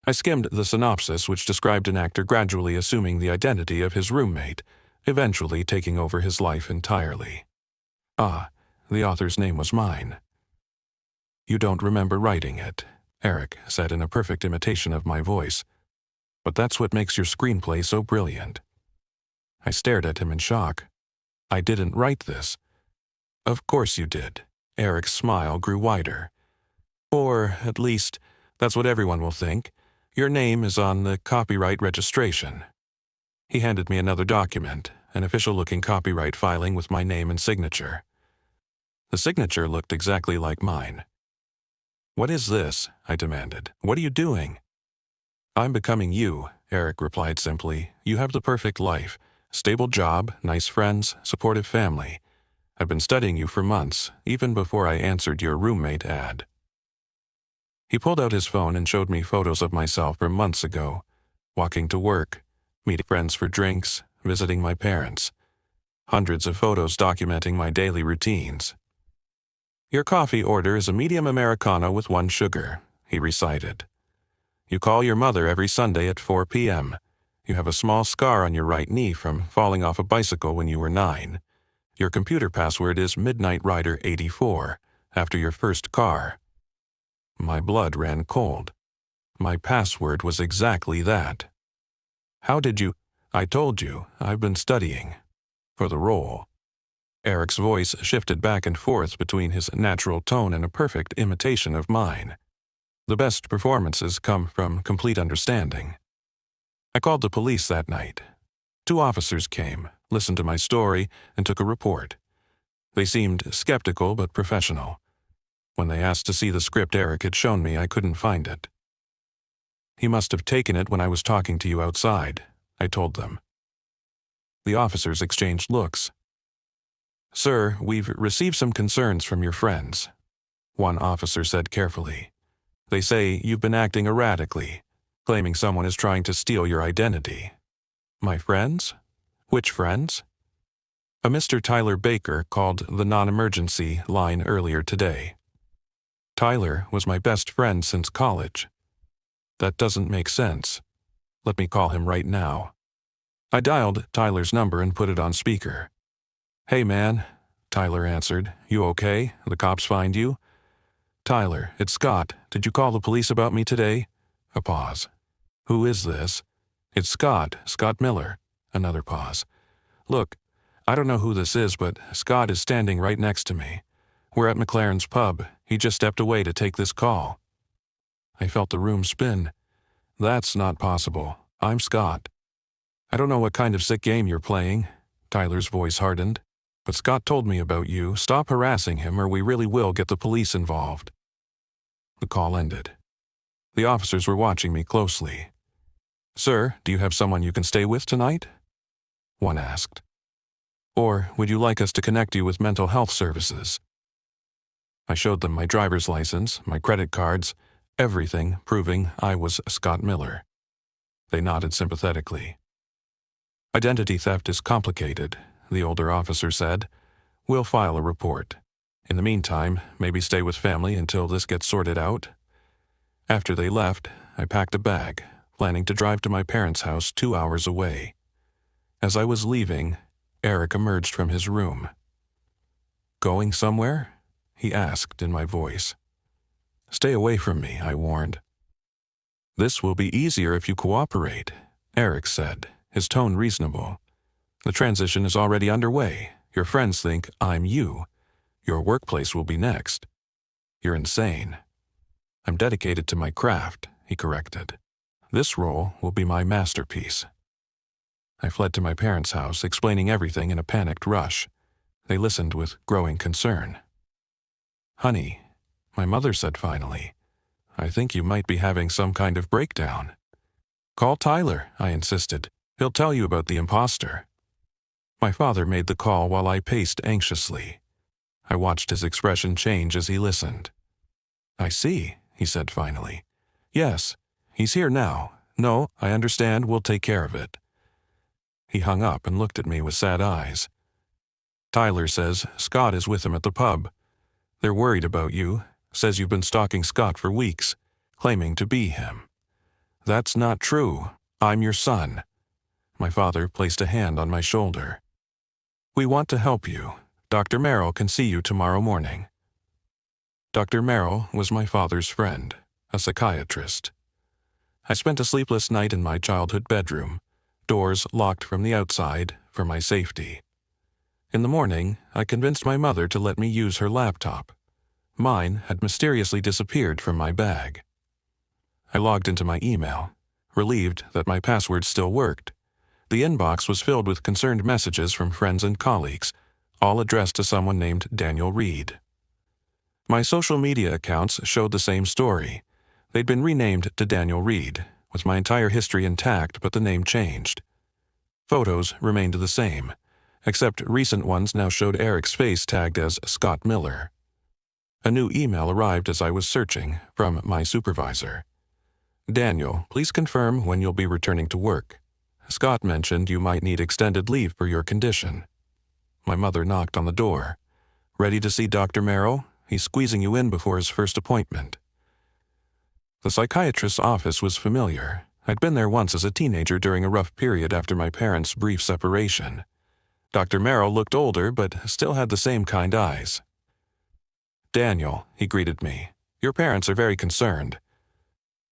I skimmed the synopsis, which described an actor gradually assuming the identity of his roommate, eventually taking over his life entirely. Ah, the author's name was mine. "You don't remember writing it," Eric said in a perfect imitation of my voice. "But that's what makes your screenplay so brilliant." I stared at him in shock. "I didn't write this." "Of course you did." Eric's smile grew wider. "Or, at least, that's what everyone will think. Your name is on the copyright registration." He handed me another document, an official-looking copyright filing with my name and signature. The signature looked exactly like mine. "What is this?" I demanded. "What are you doing?" "I'm becoming you," Eric replied simply. "You have the perfect life. Stable job, nice friends, supportive family. I've been studying you for months, even before I answered your roommate ad." He pulled out his phone and showed me photos of myself from months ago, walking to work, meeting friends for drinks, visiting my parents. Hundreds of photos documenting my daily routines. "Your coffee order is a medium Americano with 1 sugar, he recited. "You call your mother every Sunday at 4 p.m. You have a small scar on your right knee from falling off a bicycle when you were 9. Your computer password is Midnight Rider 84, after your first car." My blood ran cold. My password was exactly that. "How did you—" "I told you, I've been studying. For the role." Eric's voice shifted back and forth between his natural tone and a perfect imitation of mine. The best performances come from complete understanding. I called the police that night. 2 officers came, listened to my story, and took a report. They seemed skeptical but professional. When they asked to see the script Eric had shown me, I couldn't find it. "He must have taken it when I was talking to you outside," I told them. The officers exchanged looks. "Sir, we've received some concerns from your friends," one officer said carefully. "They say you've been acting erratically, claiming someone is trying to steal your identity." "My friends? Which friends?" "A Mr. Tyler Baker called the non-emergency line earlier today." "Tyler was my best friend since college." "That doesn't make sense. Let me call him right now." I dialed Tyler's number and put it on speaker. "Hey man," Tyler answered. "You okay? The cops find you?" "Tyler, it's Scott. Did you call the police about me today?" A pause. "Who is this?" "It's Scott Miller." Another pause. "Look, I don't know who this is, but Scott is standing right next to me. We're at McLaren's pub. He just stepped away to take this call." I felt the room spin. "That's not possible. I'm Scott." "I don't know what kind of sick game you're playing." Tyler's voice hardened. "But Scott told me about you. Stop harassing him or we really will get the police involved." The call ended. The officers were watching me closely. "Sir, do you have someone you can stay with tonight?" one asked. "Or would you like us to connect you with mental health services?" I showed them my driver's license, my credit cards, everything proving I was Scott Miller. They nodded sympathetically. "Identity theft is complicated," the older officer said. "We'll file a report. In the meantime, maybe stay with family until this gets sorted out." After they left, I packed a bag, planning to drive to my parents' house 2 hours away. As I was leaving, Eric emerged from his room. "Going somewhere?" he asked in my voice. "Stay away from me," I warned. "This will be easier if you cooperate," Eric said, his tone reasonable. "The transition is already underway. Your friends think I'm you. Your workplace will be next." "You're insane." "I'm dedicated to my craft," he corrected. "This role will be my masterpiece." I fled to my parents' house, explaining everything in a panicked rush. They listened with growing concern. "Honey," my mother said finally, "I think you might be having some kind of breakdown." "Call Tyler," I insisted. "He'll tell you about the imposter." My father made the call while I paced anxiously. I watched his expression change as he listened. "I see," he said finally. "Yes, he's here now. No, I understand, we'll take care of it." He hung up and looked at me with sad eyes. "Tyler says Scott is with him at the pub. They're worried about you, says you've been stalking Scott for weeks, claiming to be him." "That's not true. I'm your son." My father placed a hand on my shoulder. "We want to help you. Dr. Merrill can see you tomorrow morning." Dr. Merrill was my father's friend, a psychiatrist. I spent a sleepless night in my childhood bedroom, doors locked from the outside for my safety. In the morning, I convinced my mother to let me use her laptop. Mine had mysteriously disappeared from my bag. I logged into my email, relieved that my password still worked. The inbox was filled with concerned messages from friends and colleagues, all addressed to someone named Daniel Reed. My social media accounts showed the same story. They'd been renamed to Daniel Reed, with my entire history intact, but the name changed. Photos remained the same, except recent ones now showed Eric's face tagged as Scott Miller. A new email arrived as I was searching, from my supervisor. "Daniel, please confirm when you'll be returning to work. Scott mentioned you might need extended leave for your condition." My mother knocked on the door. "Ready to see Dr. Merrill? He's squeezing you in before his first appointment." The psychiatrist's office was familiar. I'd been there once as a teenager during a rough period after my parents' brief separation. Dr. Merrill looked older, but still had the same kind eyes. "Daniel," he greeted me, "your parents are very concerned."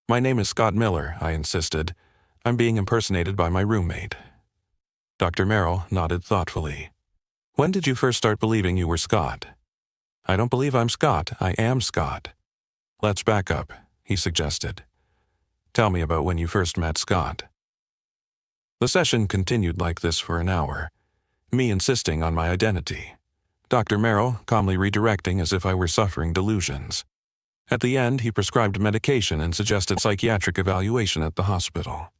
"My name is Scott Miller," I insisted. "I'm being impersonated by my roommate." Dr. Merrill nodded thoughtfully. "When did you first start believing you were Scott?" "I don't believe I'm Scott. I am Scott." "Let's back up," he suggested. "Tell me about when you first met Scott." The session continued like this for an hour, me insisting on my identity. Dr. Merrill calmly redirecting as if I were suffering delusions. At the end, he prescribed medication and suggested psychiatric evaluation at the hospital.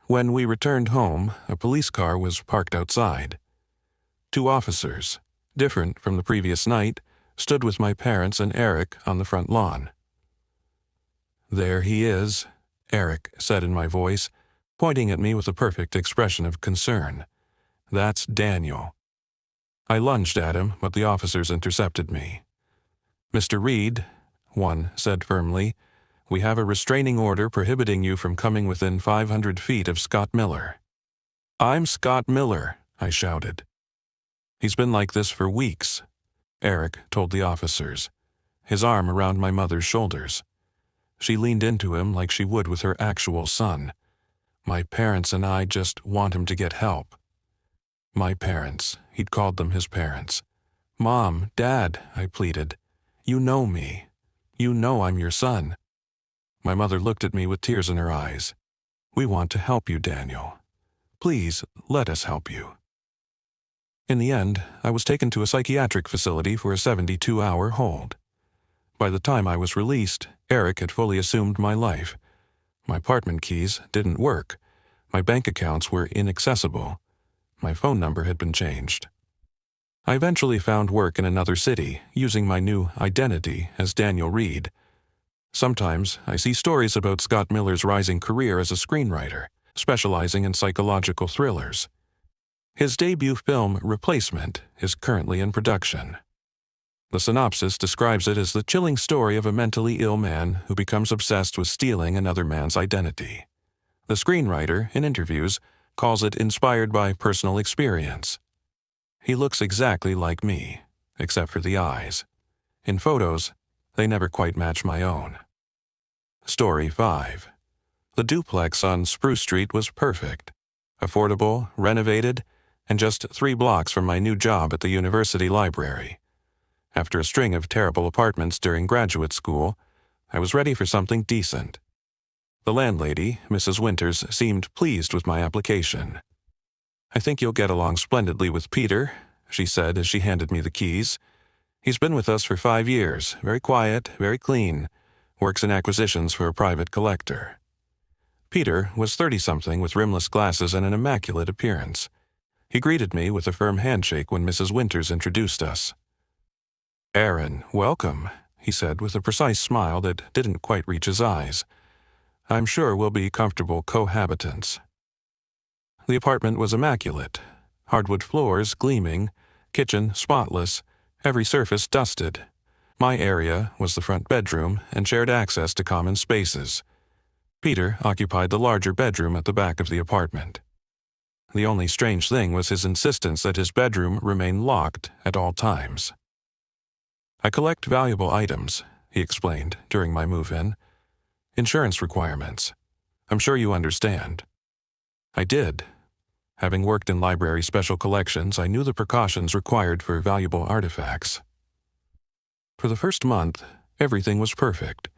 When we returned home, a police car was parked outside. 2 officers, different from the previous night, stood with my parents and Eric on the front lawn. "There he is," Eric said in my voice, pointing at me with a perfect expression of concern. "That's Daniel." I lunged at him, but the officers intercepted me. "Mr. Reed," one said firmly, "we have a restraining order prohibiting you from coming within 500 feet of Scott Miller." "I'm Scott Miller," I shouted. "He's been like this for weeks," Eric told the officers, his arm around my mother's shoulders. She leaned into him like she would with her actual son. "My parents and I just want him to get help." My parents, he'd called them his parents. "Mom, Dad," I pleaded, "you know me. You know I'm your son." My mother looked at me with tears in her eyes. "We want to help you, Daniel. Please, let us help you." In the end, I was taken to a psychiatric facility for a 72-hour hold. By the time I was released, Eric had fully assumed my life. My apartment keys didn't work. My bank accounts were inaccessible. My phone number had been changed. I eventually found work in another city, using my new identity as Daniel Reed. Sometimes I see stories about Scott Miller's rising career as a screenwriter, specializing in psychological thrillers. His debut film, Replacement, is currently in production. The synopsis describes it as the chilling story of a mentally ill man who becomes obsessed with stealing another man's identity. The screenwriter, in interviews, calls it inspired by personal experience. He looks exactly like me, except for the eyes. In photos, they never quite match my own. Story 5. The duplex on Spruce Street was perfect. Affordable, renovated, and just 3 blocks from my new job at the university library. After a string of terrible apartments during graduate school, I was ready for something decent. The landlady, Mrs. Winters, seemed pleased with my application. "I think you'll get along splendidly with Peter," she said as she handed me the keys. "He's been with us for 5 years, very quiet, very clean, works in acquisitions for a private collector." Peter was 30-something with rimless glasses and an immaculate appearance. He greeted me with a firm handshake when Mrs. Winters introduced us. "Aaron, welcome," he said with a precise smile that didn't quite reach his eyes. "I'm sure we'll be comfortable cohabitants." The apartment was immaculate. Hardwood floors gleaming, kitchen spotless, every surface dusted. My area was the front bedroom and shared access to common spaces. Peter occupied the larger bedroom at the back of the apartment. The only strange thing was his insistence that his bedroom remain locked at all times. "I collect valuable items," he explained during my move-in. "Insurance requirements. I'm sure you understand." I did. Having worked in library special collections, I knew the precautions required for valuable artifacts. For the first month, everything was perfect.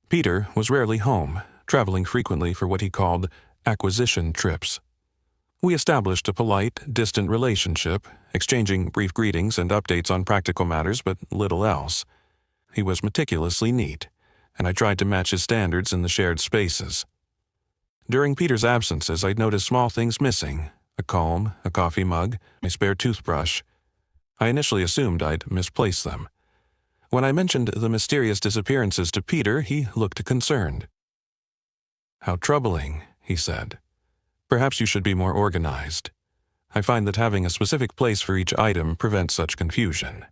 Peter was rarely home, traveling frequently for what he called acquisition trips. We established a polite, distant relationship, exchanging brief greetings and updates on practical matters, but little else. He was meticulously neat, and I tried to match his standards in the shared spaces. During Peter's absences, I'd noticed small things missing: a comb, a coffee mug, a spare toothbrush. I initially assumed I'd misplaced them. When I mentioned the mysterious disappearances to Peter, he looked concerned. "How troubling," he said. "Perhaps you should be more organized. I find that having a specific place for each item prevents such confusion."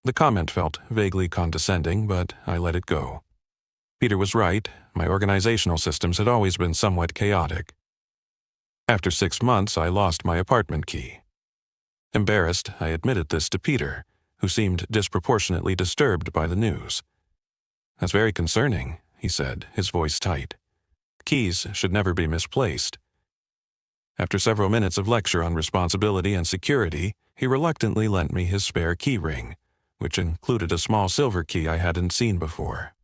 The comment felt vaguely condescending, but I let it go. Peter was right. My organizational systems had always been somewhat chaotic. After 6 months, I lost my apartment key. Embarrassed, I admitted this to Peter, who seemed disproportionately disturbed by the news. "That's very concerning," he said, his voice tight. "Keys should never be misplaced." After several minutes of lecture on responsibility and security, he reluctantly lent me his spare key ring, which included a small silver key I hadn't seen before.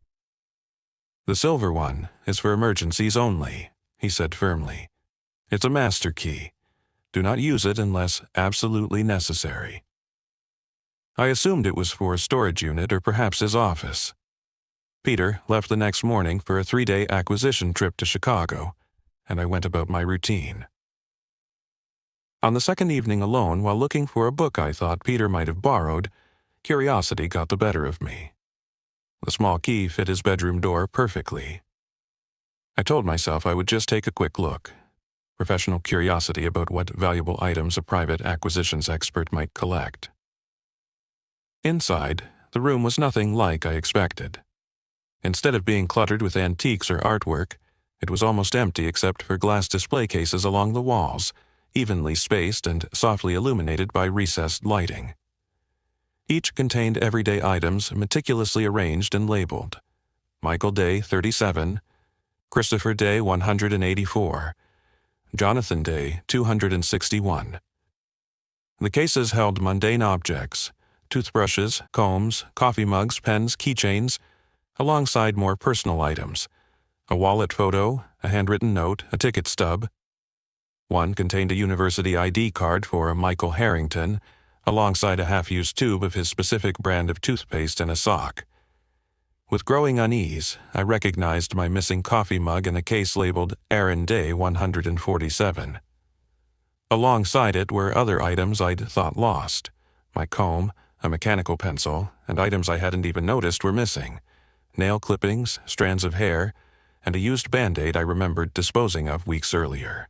"The silver one is for emergencies only," he said firmly. "It's a master key. Do not use it unless absolutely necessary." I assumed it was for a storage unit or perhaps his office. Peter left the next morning for a 3-day acquisition trip to Chicago, and I went about my routine. On the second evening alone, while looking for a book I thought Peter might have borrowed, curiosity got the better of me. The small key fit his bedroom door perfectly. I told myself I would just take a quick look. Professional curiosity about what valuable items a private acquisitions expert might collect. Inside, the room was nothing like I expected. Instead of being cluttered with antiques or artwork, it was almost empty except for glass display cases along the walls, evenly spaced and softly illuminated by recessed lighting. Each contained everyday items meticulously arranged and labeled: Michael Day, 37, Christopher Day, 184, Jonathan Day, 261. The cases held mundane objects: toothbrushes, combs, coffee mugs, pens, keychains, alongside more personal items: a wallet photo, a handwritten note, a ticket stub. One contained a university ID card for a Michael Harrington, alongside a half-used tube of his specific brand of toothpaste and a sock. With growing unease, I recognized my missing coffee mug in a case labeled Aaron Day 147. Alongside it were other items I'd thought lost: my comb, a mechanical pencil, and items I hadn't even noticed were missing: nail clippings, strands of hair, and a used Band-Aid I remembered disposing of weeks earlier.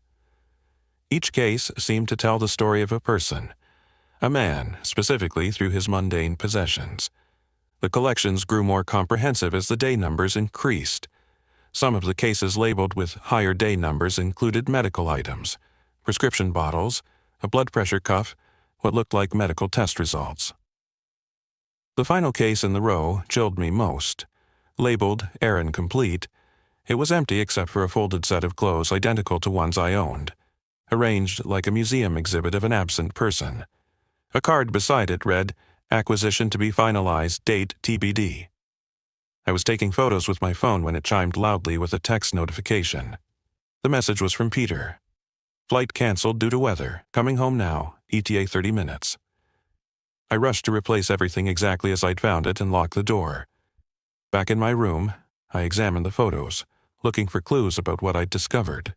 Each case seemed to tell the story of a person, a man, specifically through his mundane possessions. The collections grew more comprehensive as the day numbers increased. Some of the cases labeled with higher day numbers included medical items, prescription bottles, a blood pressure cuff, what looked like medical test results. The final case in the row chilled me most: Labeled errand complete, it was empty except for a folded set of clothes identical to ones I owned, arranged like a museum exhibit of an absent person. A card beside it read, "Acquisition to be finalized, date TBD." I was taking photos with my phone when it chimed loudly with a text notification. The message was from Peter. "Flight canceled due to weather. Coming home now. ETA 30 minutes. I rushed to replace everything exactly as I'd found it and lock the door. Back in my room, I examined the photos, looking for clues about what I'd discovered.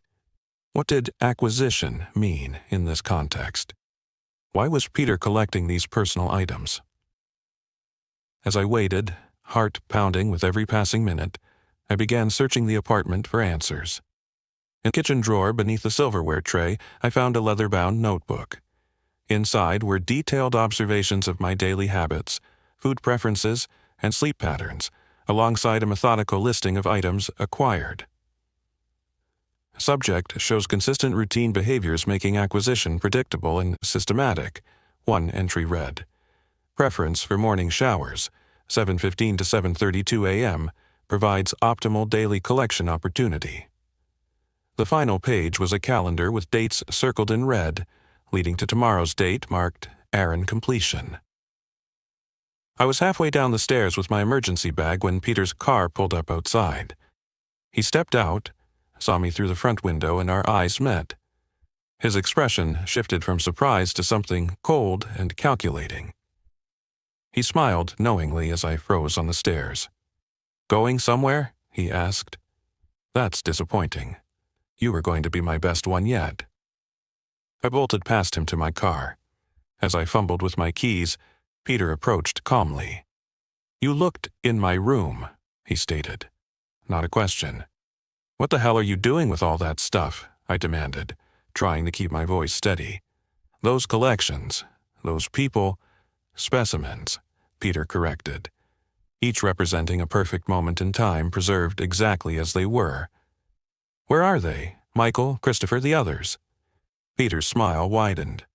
What did acquisition mean in this context? Why was Peter collecting these personal items? As I waited, heart pounding with every passing minute, I began searching the apartment for answers. In the kitchen drawer beneath the silverware tray, I found a leather-bound notebook. Inside were detailed observations of my daily habits, food preferences, and sleep patterns, alongside a methodical listing of items acquired. Subject shows consistent routine behaviors making acquisition predictable and systematic. One entry read, "Preference for morning showers, 7:15 to 7:32 a.m., provides optimal daily collection opportunity." The final page was a calendar with dates circled in red, leading to tomorrow's date marked errand completion. I was halfway down the stairs with my emergency bag when Peter's car pulled up outside. He stepped out, saw me through the front window, and our eyes met. His expression shifted from surprise to something cold and calculating. He smiled knowingly as I froze on the stairs. "Going somewhere?" he asked. "That's disappointing. You were going to be my best one yet." I bolted past him to my car. As I fumbled with my keys, Peter approached calmly. "You looked in my room," he stated. Not a question. "What the hell are you doing with all that stuff?" I demanded, trying to keep my voice steady. "Those collections, those people, specimens," Peter corrected, each representing a perfect moment in time preserved exactly as they were. "Where are they? Michael, Christopher, the others?" Peter's smile widened.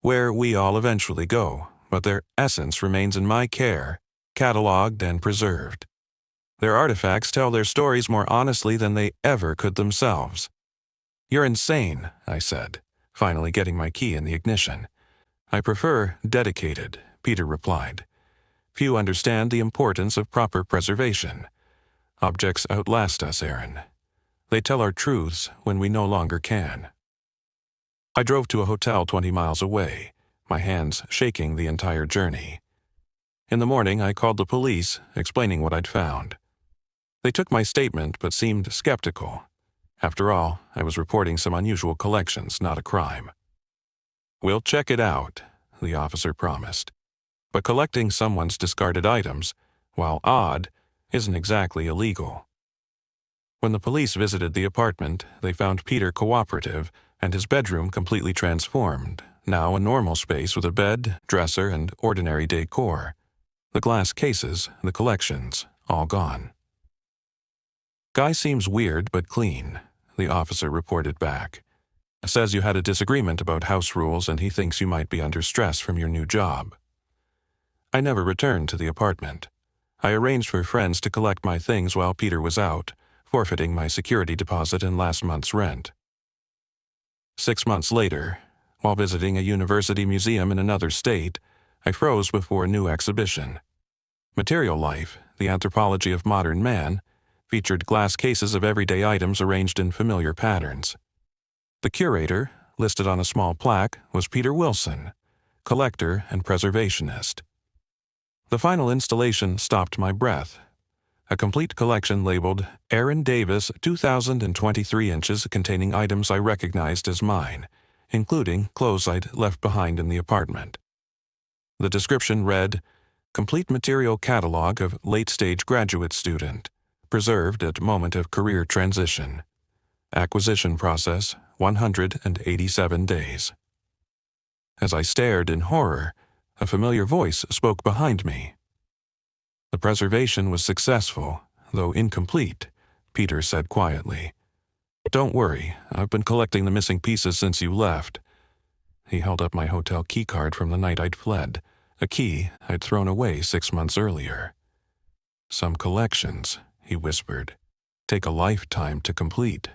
"Where we all eventually go, but their essence remains in my care, cataloged and preserved. Their artifacts tell their stories more honestly than they ever could themselves." "You're insane," I said, finally getting my key in the ignition. "I prefer dedicated," Peter replied. "Few understand the importance of proper preservation. Objects outlast us, Aaron. They tell our truths when we no longer can." I drove to a hotel 20 miles away, my hands shaking the entire journey. In the morning, I called the police, explaining what I'd found. They took my statement but seemed skeptical. After all, I was reporting some unusual collections, not a crime. "We'll check it out," the officer promised. "But collecting someone's discarded items, while odd, isn't exactly illegal." When the police visited the apartment, they found Peter cooperative and his bedroom completely transformed, now a normal space with a bed, dresser, and ordinary decor. The glass cases, the collections, all gone. "Guy seems weird but clean," the officer reported back. "Says you had a disagreement about house rules and he thinks you might be under stress from your new job." I never returned to the apartment. I arranged for friends to collect my things while Peter was out, forfeiting my security deposit and last month's rent. 6 months later, while visiting a university museum in another state, I froze before a new exhibition. Material Life, the Anthropology of Modern Man, featured glass cases of everyday items arranged in familiar patterns. The curator, listed on a small plaque, was Peter Wilson, collector and preservationist. The final installation stopped my breath. A complete collection labeled Aaron Davis 2023 inches containing items I recognized as mine, including clothes I'd left behind in the apartment. The description read, "Complete material catalog of late-stage graduate student, preserved at moment of career transition. Acquisition process, 187 days." As I stared in horror, a familiar voice spoke behind me. "The preservation was successful, though incomplete," Peter said quietly. "Don't worry, I've been collecting the missing pieces since you left." He held up my hotel keycard from the night I'd fled, a key I'd thrown away 6 months earlier. Some collections, he whispered, take a lifetime to complete.